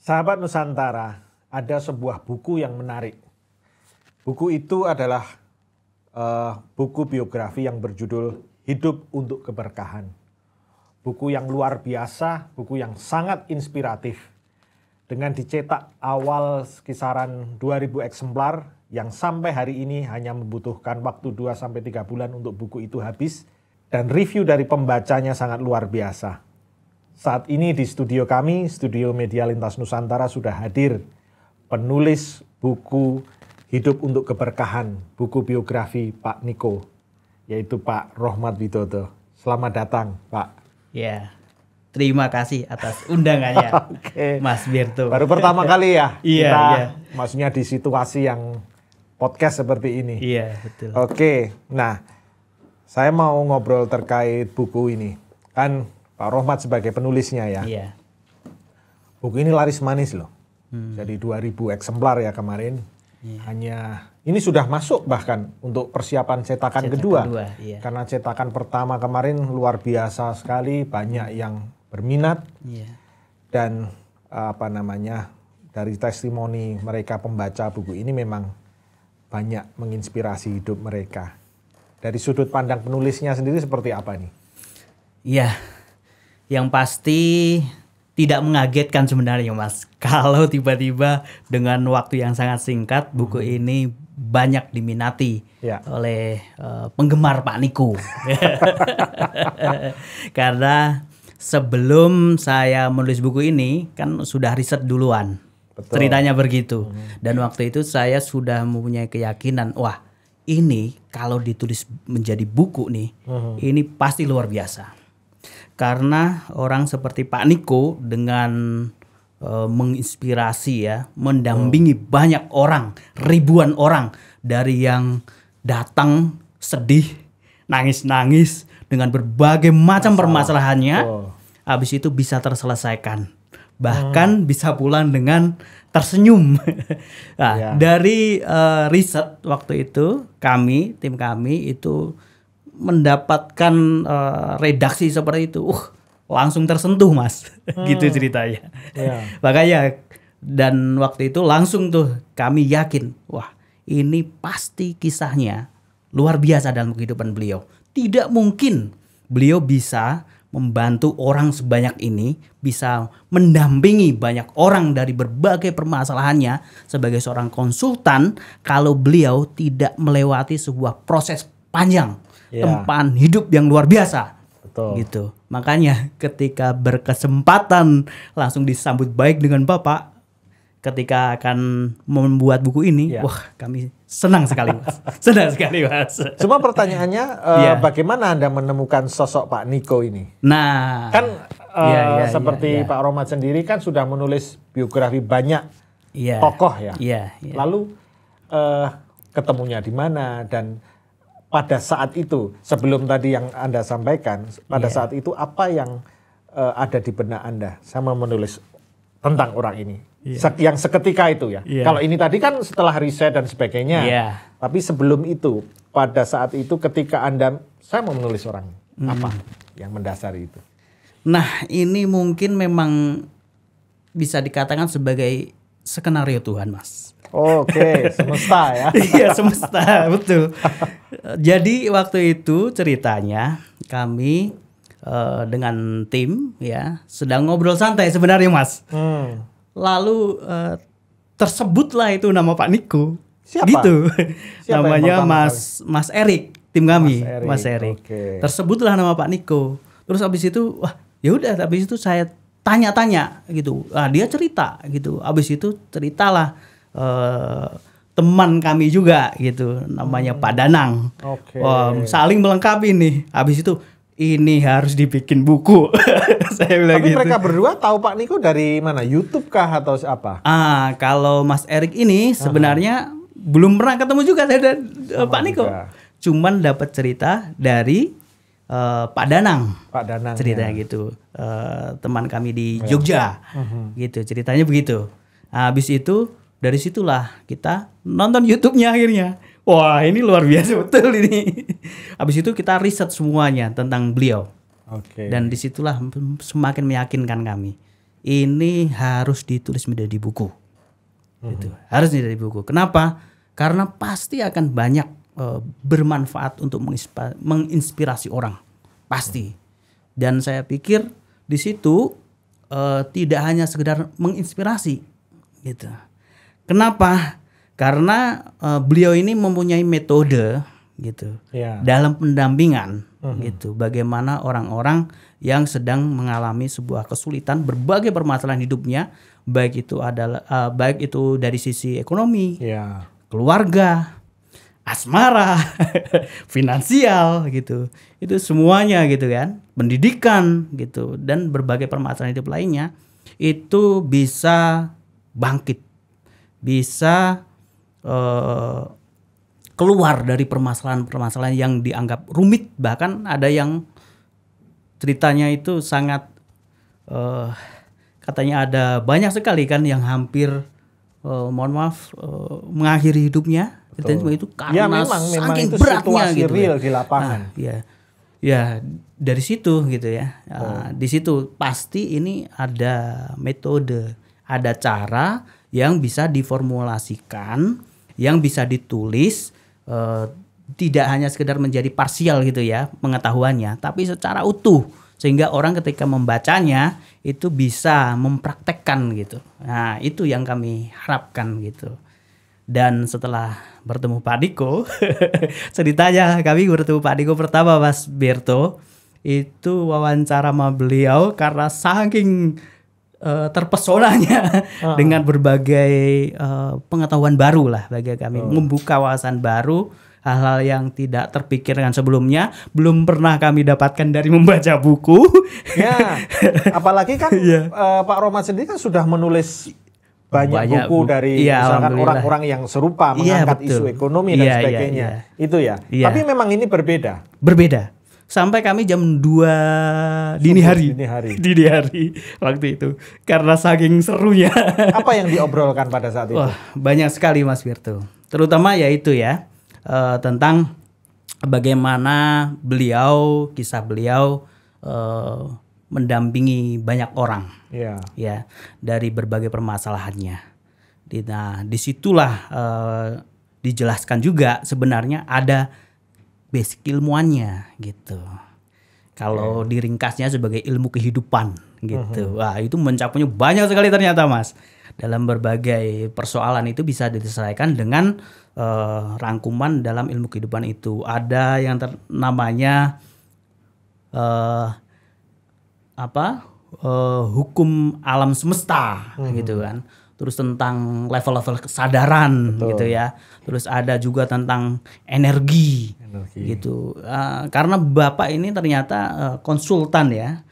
Sahabat Nusantara, ada sebuah buku yang menarik. Buku itu adalah buku biografi yang berjudul Hidup untuk Keberkahan. Buku yang luar biasa, buku yang sangat inspiratif. Dengan dicetak awal kisaran 2000 eksemplar, yang sampai hari ini hanya membutuhkan waktu 2-3 bulan untuk buku itu habis. Dan review dari pembacanya sangat luar biasa. Saat ini di studio kami, Studio Media Lintas Nusantara, sudah hadir penulis buku Hidup untuk Keberkahan, buku biografi Pak Niko, yaitu Pak Rohmat Widodo. Selamat datang, Pak. Ya, terima kasih atas undangannya, Oke. Mas Birto. Baru pertama kali ya Iya, kita, iya. maksudnya di situasi yang podcast seperti ini. Iya, betul. Oke, nah saya mau ngobrol terkait buku ini. Kan Pak Rohmat sebagai penulisnya ya. Iya. Buku ini laris manis loh. Jadi 2000 eksemplar ya kemarin. Iya. Hanya ini sudah masuk bahkan untuk persiapan cetakan kedua. Iya. Karena cetakan pertama kemarin luar biasa sekali, banyak yang berminat. Iya. Dan dari testimoni mereka pembaca buku ini memang banyak menginspirasi hidup mereka. Dari sudut pandang penulisnya sendiri seperti apa nih? Iya. Yang pasti tidak mengagetkan sebenarnya, Mas. Kalau tiba-tiba dengan waktu yang sangat singkat buku ini banyak diminati oleh penggemar Pak Niko. Karena sebelum saya menulis buku ini kan sudah riset duluan. Betul. Ceritanya begitu. Dan waktu itu saya sudah mempunyai keyakinan, wah, ini kalau ditulis menjadi buku nih, ini pasti luar biasa. Karena orang seperti Pak Niko dengan menginspirasi ya, mendampingi banyak orang, ribuan orang, dari yang datang sedih, nangis-nangis dengan berbagai macam permasalahannya, habis itu bisa terselesaikan. Bahkan bisa pulang dengan tersenyum. Nah, dari riset waktu itu tim kami itu mendapatkan redaksi seperti itu, langsung tersentuh, Mas. Gitu ceritanya. Makanya dan waktu itu langsung tuh kami yakin, wah, ini pasti kisahnya luar biasa dalam kehidupan beliau. Tidak mungkin beliau bisa membantu orang sebanyak ini, bisa mendampingi banyak orang dari berbagai permasalahannya sebagai seorang konsultan kalau beliau tidak melewati sebuah proses panjang, tempan hidup yang luar biasa. Betul. Gitu. Makanya ketika berkesempatan langsung disambut baik dengan Bapak ketika akan membuat buku ini, wah, kami senang sekali, Mas. Senang sekali, Mas. Cuma pertanyaannya, bagaimana Anda menemukan sosok Pak Niko ini? Nah, kan seperti Pak Rohmat sendiri kan sudah menulis biografi banyak tokoh ya. Lalu ketemunya di mana, dan pada saat itu, sebelum tadi yang Anda sampaikan, pada saat itu apa yang ada di benak Anda sama menulis tentang orang ini? Yang seketika itu ya. Kalau ini tadi kan setelah riset dan sebagainya. Tapi sebelum itu, pada saat itu ketika saya mau menulis orang, apa yang mendasari itu? Nah, ini mungkin memang bisa dikatakan sebagai skenario Tuhan, Mas. Oke, semesta ya. Iya, semesta, betul. Jadi waktu itu ceritanya kami dengan tim sedang ngobrol santai sebenarnya, Mas. Lalu tersebutlah itu nama Pak Niko. Siapa? Gitu. Siapa namanya Mas Erik, tim kami, Mas Erik. Okay. Tersebutlah nama Pak Niko. Terus habis itu, wah, ya udah, habis itu saya tanya-tanya gitu. Dia cerita gitu. Habis itu ceritalah teman kami juga gitu, namanya Pak Danang. Saling melengkapi nih. Habis itu ini harus dibikin buku. Saya bilang. Tapi gitu. Mereka berdua tahu Pak Niko dari mana? YouTube kah atau apa? Kalau Mas Erik ini sebenarnya belum pernah ketemu juga saya dan Pak Niko. Cuman dapat cerita dari Pak Danang. Pak Danang ceritanya gitu. Teman kami di Jogja. Gitu, ceritanya begitu. Habis itu dari situlah kita nonton YouTube-nya akhirnya. Wah, ini luar biasa betul ini. Habis itu kita riset semuanya tentang beliau. Dan disitulah semakin meyakinkan kami. ini harus ditulis menjadi buku. Gitu. Harus menjadi buku. Kenapa? Karena pasti akan banyak bermanfaat untuk menginspirasi orang. Pasti. Dan saya pikir di situ tidak hanya sekedar menginspirasi gitu. Kenapa? Karena beliau ini mempunyai metode gitu dalam pendampingan gitu. Bagaimana orang-orang yang sedang mengalami sebuah kesulitan, berbagai permasalahan hidupnya, baik itu dari sisi ekonomi, keluarga, asmara, finansial gitu. Itu semuanya gitu kan, pendidikan gitu, dan berbagai permasalahan hidup lainnya itu bisa bangkit, bisa keluar dari permasalahan-permasalahan yang dianggap rumit. Bahkan ada yang ceritanya itu sangat katanya ada banyak sekali kan yang hampir mengakhiri hidupnya. Itu karena memang saking itu beratnya gitu real di lapangan. Ya dari situ gitu ya. Di situ pasti ini ada metode, ada cara yang bisa diformulasikan, yang bisa ditulis, tidak hanya sekedar menjadi parsial gitu ya pengetahuannya, tapi secara utuh sehingga orang ketika membacanya itu bisa mempraktekkan gitu. Nah itu yang kami harapkan gitu. Dan setelah bertemu Pak Niko, ceritanya kami bertemu Pak Niko pertama Mas Berto, itu wawancara sama beliau karena saking terpesonanya dengan berbagai pengetahuan baru lah bagi kami, membuka wawasan baru, hal-hal yang tidak terpikirkan sebelumnya, belum pernah kami dapatkan dari membaca buku. Ya, apalagi kan Pak Rohmat sendiri kan sudah menulis banyak buku dari misalkan orang-orang yang serupa mengangkat isu ekonomi dan sebagainya. Itu ya. Tapi memang ini berbeda. Sampai kami jam 2 dini hari waktu itu karena saking serunya. Apa yang diobrolkan pada saat itu? Banyak sekali Mas Wirto. Terutama yaitu ya tentang bagaimana kisah beliau mendampingi banyak orang ya dari berbagai permasalahannya. Nah disitulah dijelaskan juga sebenarnya ada basic ilmuannya gitu. Kalau diringkasnya sebagai ilmu kehidupan gitu. Wah, itu mencapainya banyak sekali ternyata Mas. Dalam berbagai persoalan itu bisa diselesaikan dengan rangkuman dalam ilmu kehidupan itu. Ada yang namanya hukum alam semesta gitu kan. Terus tentang level-level kesadaran gitu ya. Terus ada juga tentang energi. Gitu. Karena Bapak ini ternyata konsultan ya.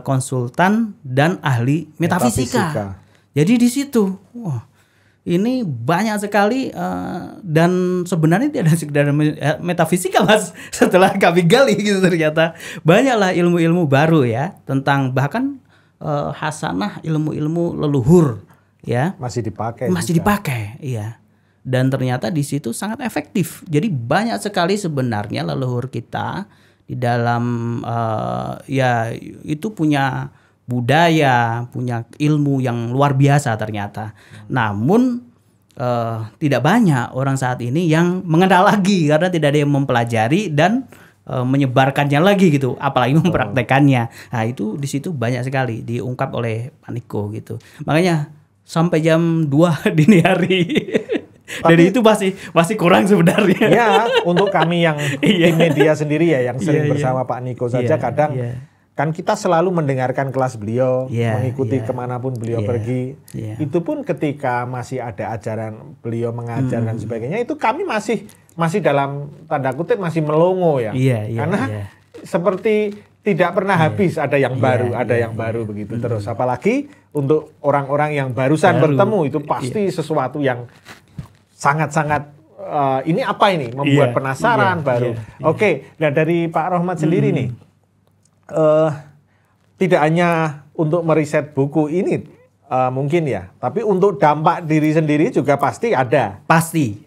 Konsultan dan ahli metafisika. Jadi di situ ini banyak sekali dan sebenarnya tidak sekedar metafisika Mas. Setelah kami gali gitu ternyata banyaklah ilmu-ilmu baru ya tentang bahkan hasanah ilmu-ilmu leluhur ya masih dipakai iya. Dan ternyata di situ sangat efektif. Jadi banyak sekali sebenarnya leluhur kita di dalam itu punya budaya, punya ilmu yang luar biasa ternyata. Namun tidak banyak orang saat ini yang mengenal lagi karena tidak ada yang mempelajari dan menyebarkannya lagi gitu, apalagi mempraktekannya. Nah itu di situ banyak sekali diungkap oleh Pak Niko gitu. Makanya sampai jam 2 dini hari. Jadi itu masih kurang sebenarnya. Ya, untuk kami yang di media sendiri ya yang sering bersama Pak Niko saja kadang kan kita selalu mendengarkan kelas beliau, mengikuti kemanapun beliau pergi. Itu pun ketika masih ada ajaran beliau mengajar dan sebagainya, itu kami masih dalam tanda kutip masih melongo ya. Karena seperti tidak pernah habis, ada yang baru, yang baru begitu terus. Apalagi untuk orang-orang yang barusan bertemu itu pasti sesuatu yang sangat-sangat ini apa ini membuat penasaran baru. Oke, nah dari Pak Rohmat sendiri nih, tidak hanya untuk meriset buku ini mungkin ya, tapi untuk dampak diri sendiri juga pasti ada. Pasti.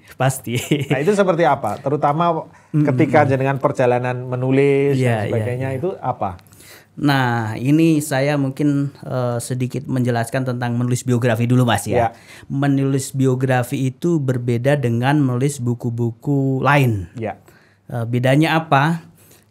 Nah itu seperti apa? Terutama ketika dengan perjalanan menulis dan sebagainya itu apa? Nah, ini saya mungkin sedikit menjelaskan tentang menulis biografi dulu, Mas ya. Menulis biografi itu berbeda dengan menulis buku-buku lain. Bedanya apa?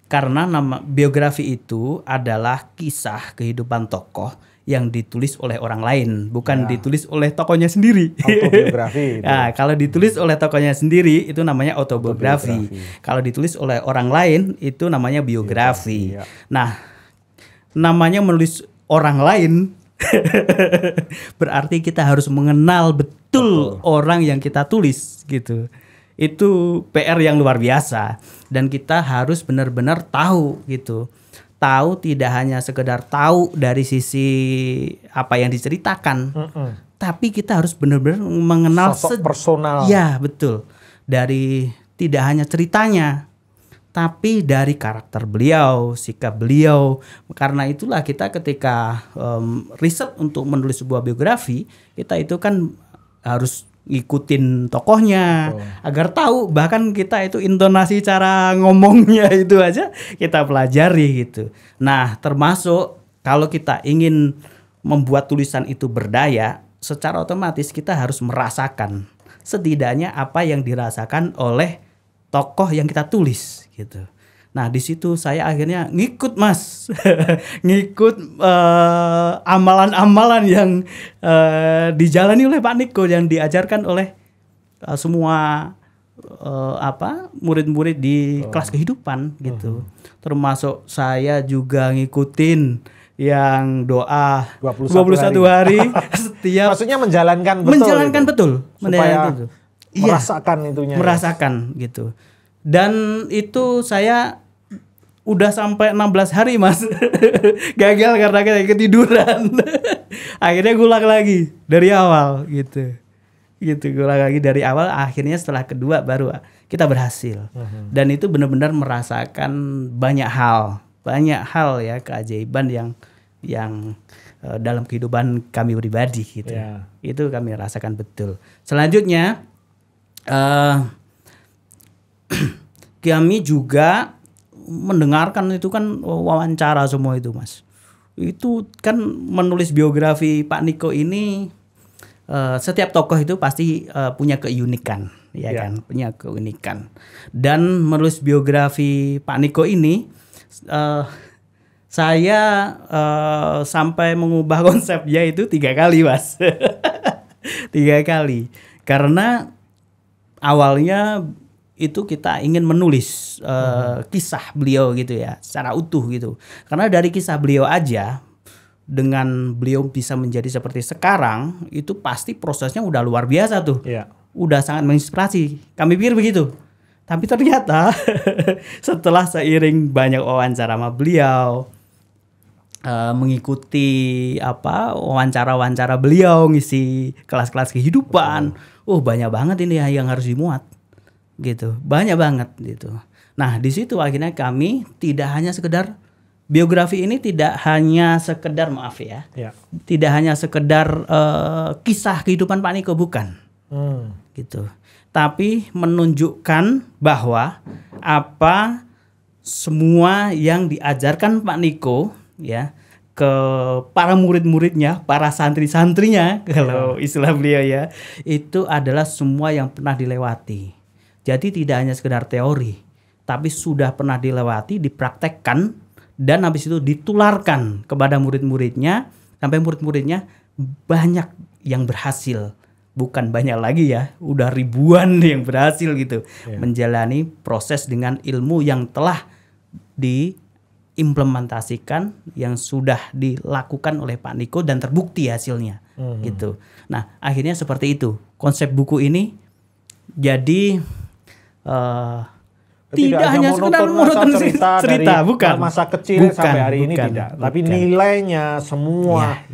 Karena nama biografi itu adalah kisah kehidupan tokoh yang ditulis oleh orang lain, bukan ditulis oleh tokohnya sendiri. Autobiografi. Nah, kalau ditulis oleh tokohnya sendiri itu namanya autobiografi. Kalau ditulis oleh orang lain itu namanya biografi. Nah, namanya menulis orang lain berarti kita harus mengenal betul orang yang kita tulis gitu. Itu PR yang luar biasa dan kita harus benar-benar tahu gitu. Tahu tidak hanya sekedar tahu dari sisi apa yang diceritakan, tapi kita harus benar-benar mengenal sosok personal. Ya, betul. Dari tidak hanya ceritanya, tapi dari karakter beliau, sikap beliau. Karena itulah kita ketika riset untuk menulis sebuah biografi, kita itu kan harus ngikutin tokohnya agar tahu, bahkan kita itu intonasi cara ngomongnya itu aja kita pelajari gitu. Nah, termasuk kalau kita ingin membuat tulisan itu berdaya, secara otomatis kita harus merasakan setidaknya apa yang dirasakan oleh tokoh yang kita tulis gitu. Nah, di situ saya akhirnya ngikut, Mas. Ngikut amalan-amalan yang dijalani oleh Pak Niko, yang diajarkan oleh semua murid-murid di kelas kehidupan gitu. Termasuk saya juga ngikutin yang doa 21 hari setiap. Maksudnya menjalankan betul. Supaya merasakan itunya. Merasakan gitu. Dan itu saya udah sampai 16 hari, Mas. Gagal karena kita ketiduran. Akhirnya ngulang lagi dari awal gitu. Ngulang lagi dari awal, akhirnya setelah kedua baru kita berhasil. Dan itu benar-benar merasakan banyak hal ya, keajaiban yang dalam kehidupan kami pribadi gitu. Itu kami rasakan betul. Selanjutnya kami juga mendengarkan itu kan wawancara semua itu, Mas. Itu kan menulis biografi Pak Niko ini, setiap tokoh itu pasti punya keunikan, kan, punya keunikan. Dan menulis biografi Pak Niko ini, saya sampai mengubah konsepnya itu 3 kali, Mas. 3 kali, karena awalnya itu kita ingin menulis kisah beliau gitu ya, secara utuh gitu. Karena dari kisah beliau aja, dengan beliau bisa menjadi seperti sekarang, itu pasti prosesnya udah luar biasa tuh. Udah sangat menginspirasi. Kami pikir begitu. Tapi ternyata setelah seiring banyak wawancara sama beliau, mengikuti wawancara-wawancara beliau, ngisi kelas-kelas kehidupan, banyak banget ini yang harus dimuat. Gitu, banyak banget gitu. Nah, di situ akhirnya kami tidak hanya sekedar biografi ini, tidak hanya sekedar tidak hanya sekedar kisah kehidupan Pak Niko, bukan. Gitu. Tapi menunjukkan bahwa apa semua yang diajarkan Pak Niko ya ke para murid-muridnya, para santri-santrinya kalau istilah beliau ya, itu adalah semua yang pernah dilewati. Jadi tidak hanya sekedar teori, tapi sudah pernah dilewati, dipraktekkan, dan habis itu ditularkan kepada murid-muridnya, sampai murid-muridnya banyak yang berhasil. Bukan banyak lagi ya, udah ribuan yang berhasil gitu. Menjalani proses dengan ilmu yang telah diimplementasikan, yang sudah dilakukan oleh Pak Niko dan terbukti hasilnya gitu. Nah, akhirnya seperti itu. Konsep buku ini jadi tidak hanya sekedar monoton cerita, bukan masa kecil sampai hari ini tidak, tapi nilainya semua,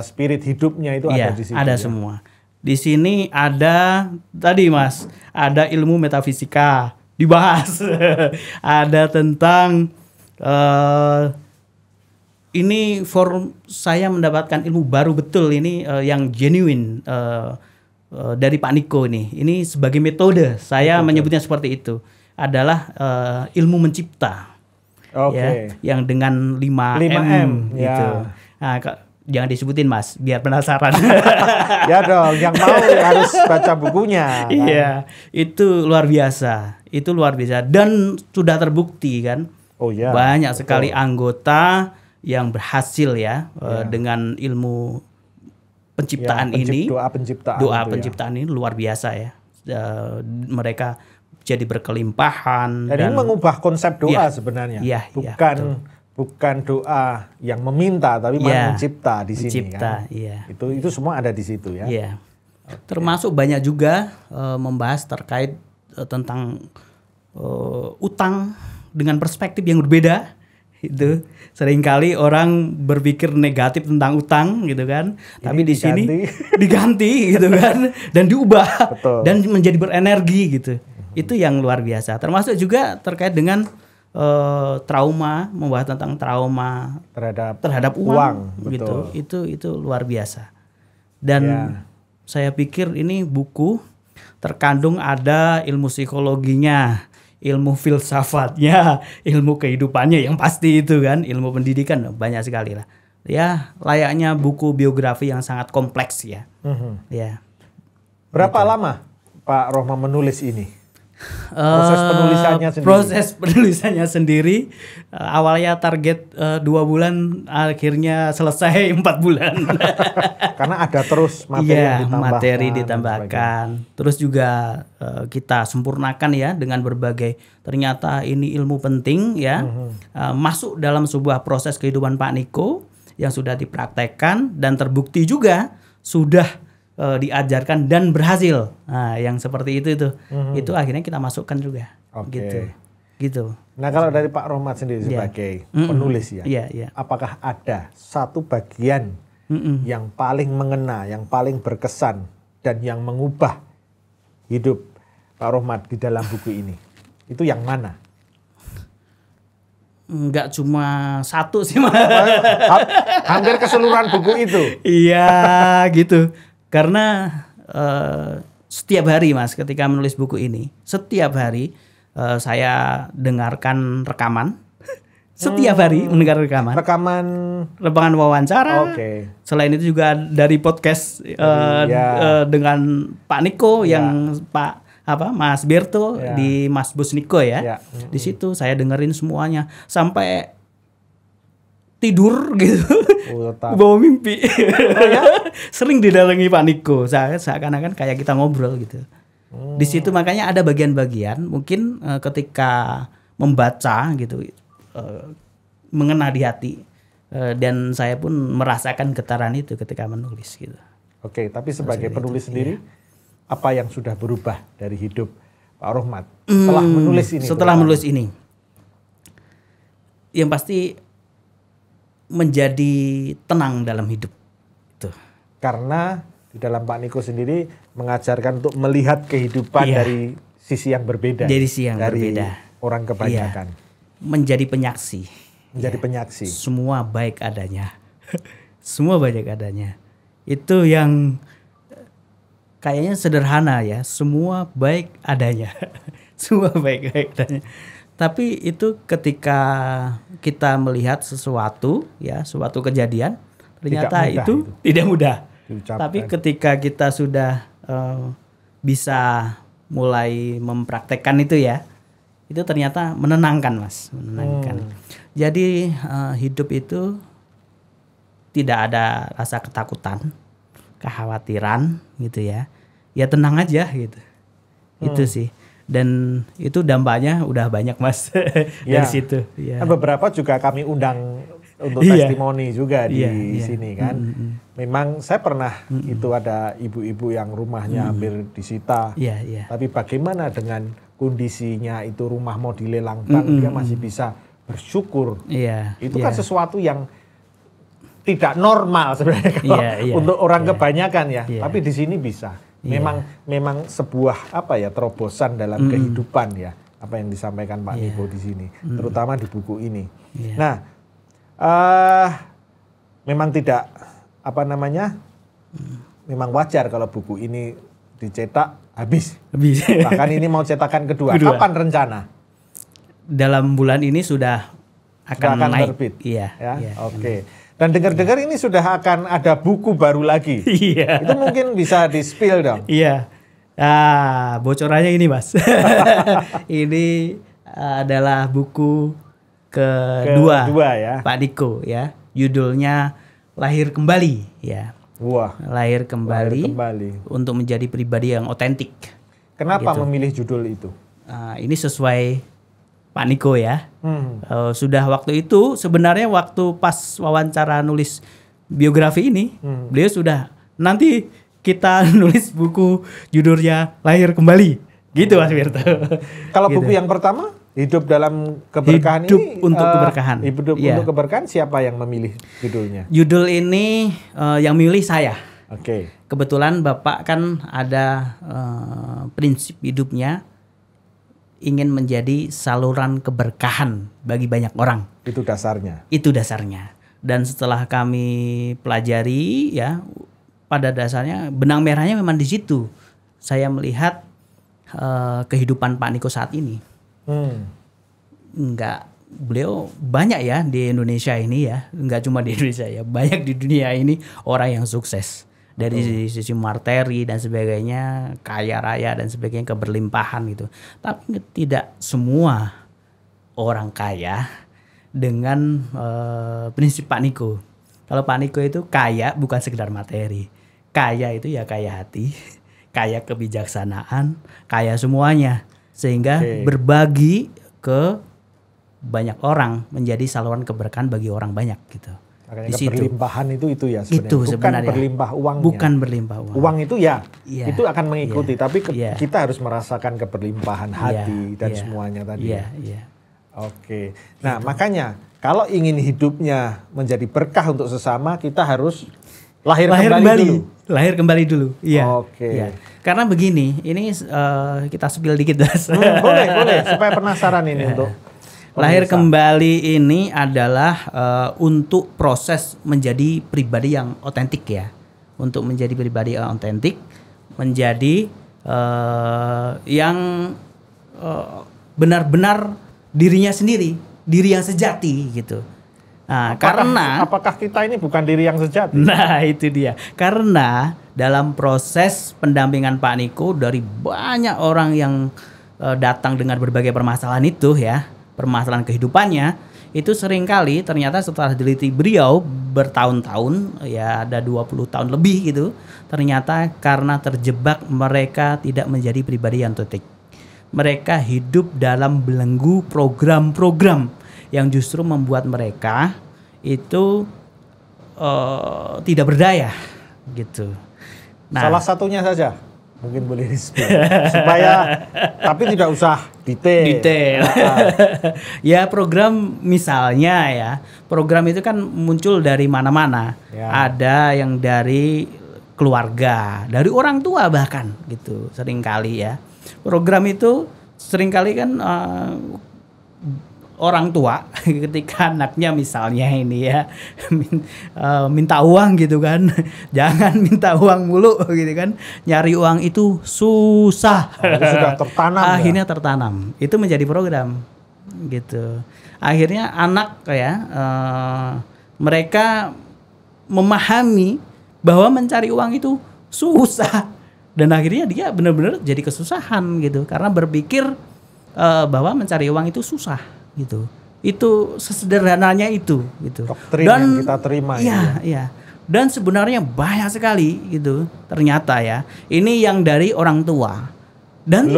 spirit hidupnya itu ada di situ. Ada semua. Di sini ada tadi, Mas, ada ilmu metafisika dibahas, ada tentang ini saya mendapatkan ilmu baru betul ini yang genuine. Dari Pak Niko ini sebagai metode, saya menyebutnya seperti itu, adalah ilmu mencipta. Oke. yang dengan 5M, 5M, gitu. ya. Nah, jangan disebutin Mas, biar penasaran. Ya dong, yang mau harus baca bukunya. Kan? Iya, itu luar biasa. Itu luar biasa dan sudah terbukti kan. Oh ya. Banyak sekali anggota yang berhasil ya, dengan ilmu penciptaan ini. Doa penciptaan. Doa penciptaan ini luar biasa ya. Mereka jadi berkelimpahan. Dan ini mengubah konsep doa sebenarnya. Iya, bukan doa yang meminta, tapi malah mencipta di sini kan. Iya. Itu semua ada di situ ya. Iya. Termasuk banyak juga membahas terkait tentang utang dengan perspektif yang berbeda. Itu seringkali orang berpikir negatif tentang utang gitu kan. Tapi di sini diganti gitu kan dan diubah. Betul. Dan menjadi berenergi gitu. Itu yang luar biasa. Termasuk juga terkait dengan trauma, membahas tentang trauma terhadap uang gitu. Itu luar biasa. Dan saya pikir ini buku terkandung ada ilmu psikologinya, ilmu filsafatnya, ilmu kehidupannya yang pasti itu kan, ilmu pendidikan banyak sekali lah. Ya, layaknya buku biografi yang sangat kompleks ya. Ya. Berapa lama Pak Rohma menulis ini? Proses penulisannya sendiri awalnya target 2 bulan, akhirnya selesai 4 bulan. Karena ada terus materi ditambahkan. Terus juga kita sempurnakan ya dengan berbagai, ternyata ini ilmu penting ya, masuk dalam sebuah proses kehidupan Pak Niko yang sudah dipraktekkan dan terbukti juga sudah diajarkan dan berhasil. Nah, yang seperti itu akhirnya kita masukkan juga. Gitu. Nah, kalau dari Pak Rohmat sendiri sebagai penulis ya, apakah ada satu bagian yang paling mengena, yang paling berkesan dan yang mengubah hidup Pak Rohmat di dalam buku ini? Itu yang mana? Enggak cuma satu sih, Mas. Hampir keseluruhan buku itu. Iya, gitu. Karena setiap hari Mas ketika menulis buku ini, setiap hari saya dengarkan rekaman. Setiap hari mendengar rekaman wawancara. Selain itu juga dari podcast dengan Pak Niko yang Mas Berto di Mas Bus Niko ya. Di situ saya dengerin semuanya sampai tidur gitu. Bawa mimpi. Sering didalangi Pak Niko. Seakan-akan kayak kita ngobrol gitu. Di situ makanya ada bagian-bagian mungkin ketika membaca gitu mengena di hati, dan saya pun merasakan getaran itu ketika menulis gitu. Tapi sebagai penulis sendiri, apa yang sudah berubah dari hidup Pak Rohmat setelah menulis ini? Setelah menulis ini, yang pasti menjadi tenang dalam hidup itu. Karena di dalam Pak Niko sendiri mengajarkan untuk melihat kehidupan dari sisi yang berbeda. Dari sisi yang berbeda. Orang kebanyakan. Menjadi penyaksi. Menjadi penyaksi. Semua baik adanya. Semua baik adanya. Itu yang kayaknya sederhana ya. Semua baik adanya. Semua baik adanya. Tapi itu ketika kita melihat sesuatu ya, suatu kejadian, ternyata itu tidak mudah. Tapi ketika kita sudah bisa mulai mempraktekkan itu ya, itu ternyata menenangkan Mas, menenangkan. Jadi hidup itu tidak ada rasa ketakutan, kekhawatiran gitu ya. Ya tenang aja gitu. Itu sih. Dan itu dampaknya udah banyak Mas dari situ. Ya. Beberapa juga kami undang untuk testimoni juga di sini kan. Memang saya pernah itu ada ibu-ibu yang rumahnya hampir disita. Tapi bagaimana dengan kondisinya itu rumah mau dilelang bank, dia masih bisa bersyukur. Itu kan sesuatu yang tidak normal sebenarnya untuk orang kebanyakan ya. Tapi di sini bisa. Memang sebuah terobosan dalam kehidupan ya, apa yang disampaikan Pak Niko di sini, terutama di buku ini. Nah, memang tidak memang wajar kalau buku ini dicetak habis. Bahkan ini mau cetakan kedua. Kapan rencana? Dalam bulan ini sudah akan akan naik. terbit. Iya. Ya, iya. oke. Dan dengar-dengar ini sudah akan ada buku baru lagi. Iya. Itu mungkin bisa di-spill dong. Iya. Bocorannya ini, Mas. Ini adalah buku kedua ya. Pak Niko ya. Judulnya Lahir Kembali ya. Wah, Lahir kembali untuk menjadi pribadi yang otentik. Kenapa Gitu. memilih judul itu? Ini sesuai Pak Niko ya. Sudah waktu itu sebenarnya waktu pas wawancara nulis biografi ini, beliau sudah nanti kita nulis buku judulnya Lahir Kembali. Gitu Mas Wirto. Kalau Gitu. buku yang pertama, Hidup dalam Keberkahan Hidup ini untuk Keberkahan. Hidup Iya. untuk Keberkahan, siapa yang memilih judulnya? Judul ini yang milih saya. Oke. Kebetulan Bapak kan ada prinsip hidupnya ingin menjadi saluran keberkahan bagi banyak orang. Itu dasarnya. Itu dasarnya. Dan setelah kami pelajari ya, pada dasarnya benang merahnya memang di situ. Saya melihat kehidupan Pak Niko saat ini. Beliau banyak ya di Indonesia ini ya, enggak cuma di Indonesia ya, banyak di dunia ini orang yang sukses dari sisi materi dan sebagainya, kaya raya dan sebagainya, keberlimpahan gitu. Tapi tidak semua orang kaya dengan prinsip Pak Niko. Kalau Pak Niko itu kaya bukan sekedar materi, kaya itu ya kaya hati, kaya kebijaksanaan, kaya semuanya, sehingga berbagi ke banyak orang, menjadi saluran keberkahan bagi orang banyak gitu. Makanya keberlimpahan itu ya sebenarnya. Itu sebenarnya. Bukan berlimpah uangnya. Bukan berlimpah uang. Uang itu ya, Iya. itu akan mengikuti. Iya. Tapi Iya. kita harus merasakan keberlimpahan hati dan Iya. semuanya tadi. Iya, iya. Oke. Nah, makanya kalau ingin hidupnya menjadi berkah untuk sesama, kita harus lahir kembali dulu. Lahir kembali dulu. Iya. Oke. Iya. Karena begini, ini kita spill dikit, Mas. Boleh, supaya penasaran ini untuk Lahir pemirsa. kembali ini adalah untuk proses menjadi pribadi yang otentik ya. Untuk menjadi pribadi yang otentik, menjadi yang benar-benar dirinya sendiri, diri yang sejati gitu. Nah, Apakah kita ini bukan diri yang sejati? Nah itu dia. Karena dalam proses pendampingan Pak Niko dari banyak orang yang datang dengan berbagai permasalahan itu ya, permasalahan kehidupannya, itu seringkali ternyata setelah teliti beliau bertahun-tahun, ya ada 20 tahun lebih gitu, ternyata karena terjebak mereka tidak menjadi pribadi yang otentik. Mereka hidup dalam belenggu program-program yang justru membuat mereka itu tidak berdaya gitu. Nah, Salah satunya saja mungkin boleh di-spill supaya, tapi tidak usah detail. Ya program misalnya ya, program itu kan muncul dari mana-mana. Ya. Ada yang dari keluarga, dari orang tua bahkan gitu seringkali ya. Program itu seringkali kan orang tua ketika anaknya misalnya ini ya minta uang gitu kan, jangan minta uang mulu gitu kan, nyari uang itu susah. Itu sudah tertanam. Akhirnya tertanam, itu menjadi program gitu. Akhirnya anak ya mereka memahami bahwa mencari uang itu susah, dan akhirnya dia benar-benar jadi kesusahan gitu karena berpikir bahwa mencari uang itu susah gitu. Itu sesederhananya itu gitu. Doktrin yang kita terima. Iya. Dan sebenarnya banyak sekali gitu ternyata ya. Ini yang dari orang tua. Dan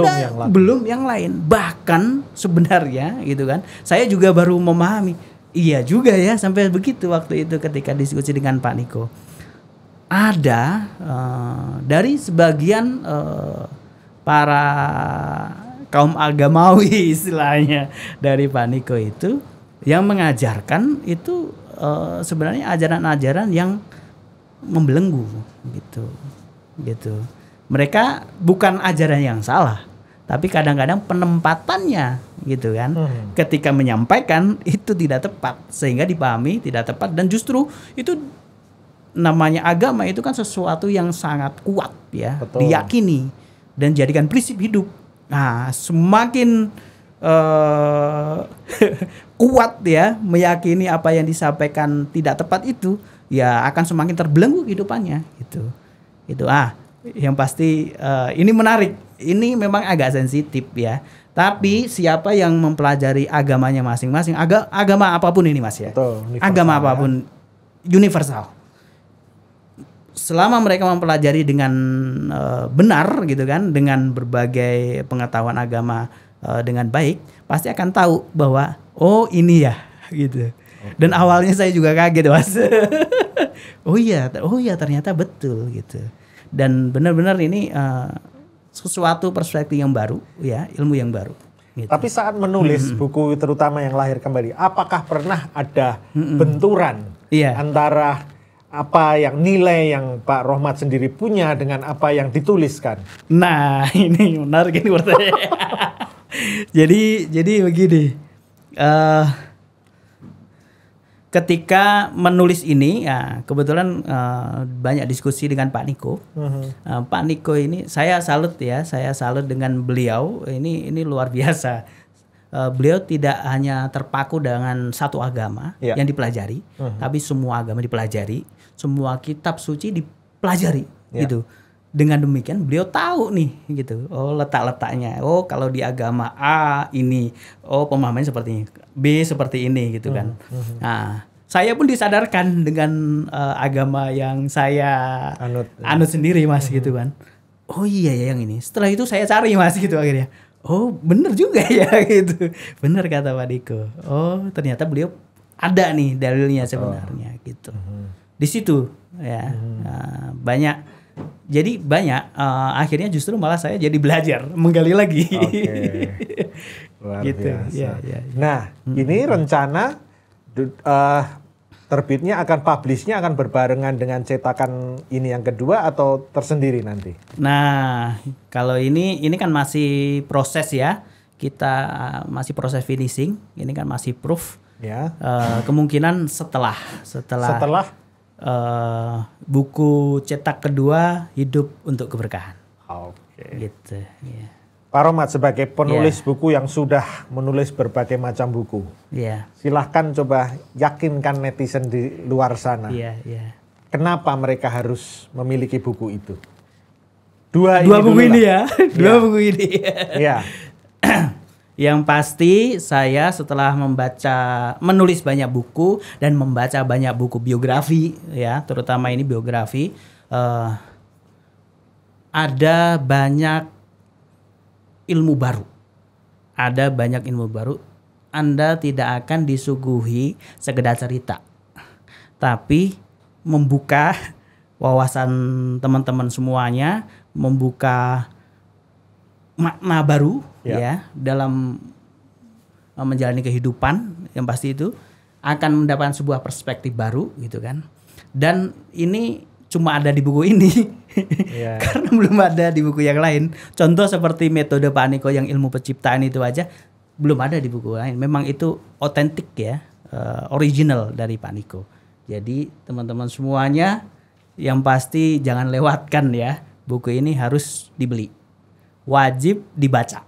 belum yang lain. Bahkan sebenarnya gitu kan, saya juga baru memahami. Iya juga ya, sampai begitu waktu itu ketika diskusi dengan Pak Niko. Ada dari sebagian para kaum agamawi istilahnya dari Pak Niko itu yang mengajarkan itu sebenarnya ajaran-ajaran yang membelenggu gitu. Mereka bukan ajaran yang salah, tapi kadang-kadang penempatannya gitu kan. Ketika menyampaikan itu tidak tepat sehingga dipahami tidak tepat, dan justru itu namanya agama itu kan sesuatu yang sangat kuat ya. Betul. Diyakini dan jadikan prinsip hidup. Nah, semakin kuat ya meyakini apa yang disampaikan tidak tepat itu, ya akan semakin terbelenggu kehidupannya gitu. Itu yang pasti ini menarik. Ini memang agak sensitif ya. Tapi siapa yang mempelajari agamanya masing-masing, agama apapun ini Mas ya. Betul, agama apapun universal. Selama mereka mempelajari dengan benar gitu kan, dengan berbagai pengetahuan agama dengan baik, pasti akan tahu bahwa oh ini ya gitu. Dan awalnya saya juga kaget Mas. oh iya ternyata betul gitu. Dan benar-benar ini sesuatu perspektif yang baru ya, ilmu yang baru. Gitu. Tapi saat menulis buku terutama yang Lahir Kembali, apakah pernah ada benturan antara apa yang nilai yang Pak Rohmat sendiri punya dengan apa yang dituliskan? Nah, ini menarik ini pertanyaan. jadi begini. Ketika menulis ini, ya kebetulan banyak diskusi dengan Pak Niko. Pak Niko ini saya salut dengan beliau. Ini luar biasa. Beliau tidak hanya terpaku dengan satu agama yang dipelajari, tapi semua agama dipelajari, semua kitab suci dipelajari, gitu. Dengan demikian beliau tahu nih, gitu. Oh letak-letaknya. Oh kalau di agama A ini, oh pemahamannya seperti ini, B seperti ini, gitu kan. Nah, saya pun disadarkan dengan agama yang saya anut sendiri Mas, gitu kan. Oh iya ya yang ini. Setelah itu saya cari Mas, gitu akhirnya. Oh bener juga ya gitu. Bener kata Pak Diko. Oh ternyata beliau ada nih dalilnya sebenarnya gitu. Di situ ya banyak. Jadi banyak akhirnya justru malah saya jadi belajar menggali lagi. Luar gitu. biasa. Ya. Nah ini rencana terbitnya publishnya akan berbarengan dengan cetakan ini yang kedua atau tersendiri nanti? Nah, kalau ini kan masih proses ya. Kita masih proses finishing. Ini kan masih proof. Ya. Kemungkinan setelah buku cetak kedua Hidup untuk Keberkahan. Oke. Gitu. Ya. Pak Rohmat sebagai penulis buku yang sudah menulis berbagai macam buku, silahkan coba yakinkan netizen di luar sana, kenapa mereka harus memiliki buku itu? Dua buku ini ya, buku ini. Yang pasti saya setelah menulis banyak buku dan membaca banyak buku biografi, ya, terutama ini biografi, ada banyak ilmu baru. Ada banyak ilmu baru. Anda tidak akan disuguhi sekedar cerita, tapi membuka wawasan teman-teman semuanya, membuka makna baru ya dalam menjalani kehidupan. Yang pasti itu akan mendapatkan sebuah perspektif baru gitu kan. Dan ini cuma ada di buku ini karena belum ada di buku yang lain. Contoh seperti metode Pak Niko yang ilmu penciptaan itu aja belum ada di buku lain. Memang itu otentik ya, original dari Pak Niko. Jadi teman-teman semuanya yang pasti jangan lewatkan ya, buku ini harus dibeli, wajib dibaca.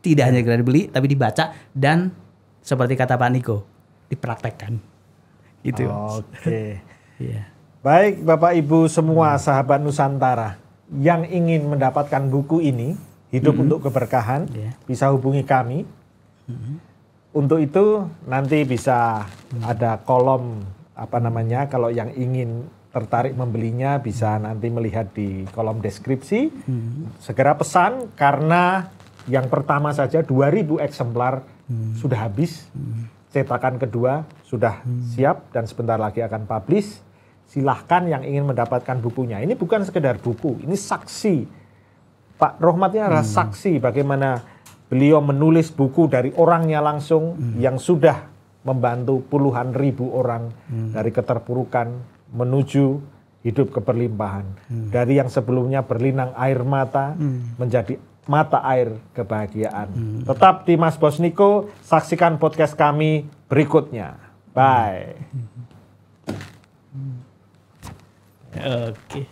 Tidak hanya dibeli tapi dibaca dan seperti kata Pak Niko dipraktekkan. Gitu. Oke. Baik Bapak Ibu semua sahabat Nusantara yang ingin mendapatkan buku ini, Hidup untuk Keberkahan, bisa hubungi kami. Untuk itu nanti bisa ada kolom kalau yang ingin tertarik membelinya bisa nanti melihat di kolom deskripsi. Segera pesan karena yang pertama saja 2.000 eksemplar sudah habis. Cetakan kedua sudah siap dan sebentar lagi akan publish. Silahkan yang ingin mendapatkan bukunya. Ini bukan sekedar buku, ini saksi. Pak Rohmatnya adalah saksi bagaimana beliau menulis buku dari orangnya langsung yang sudah membantu puluhan ribu orang dari keterpurukan menuju hidup keberlimpahan. Dari yang sebelumnya berlinang air mata menjadi mata air kebahagiaan. Tetap di Mas Bos Niko, saksikan podcast kami berikutnya. Bye. Oke.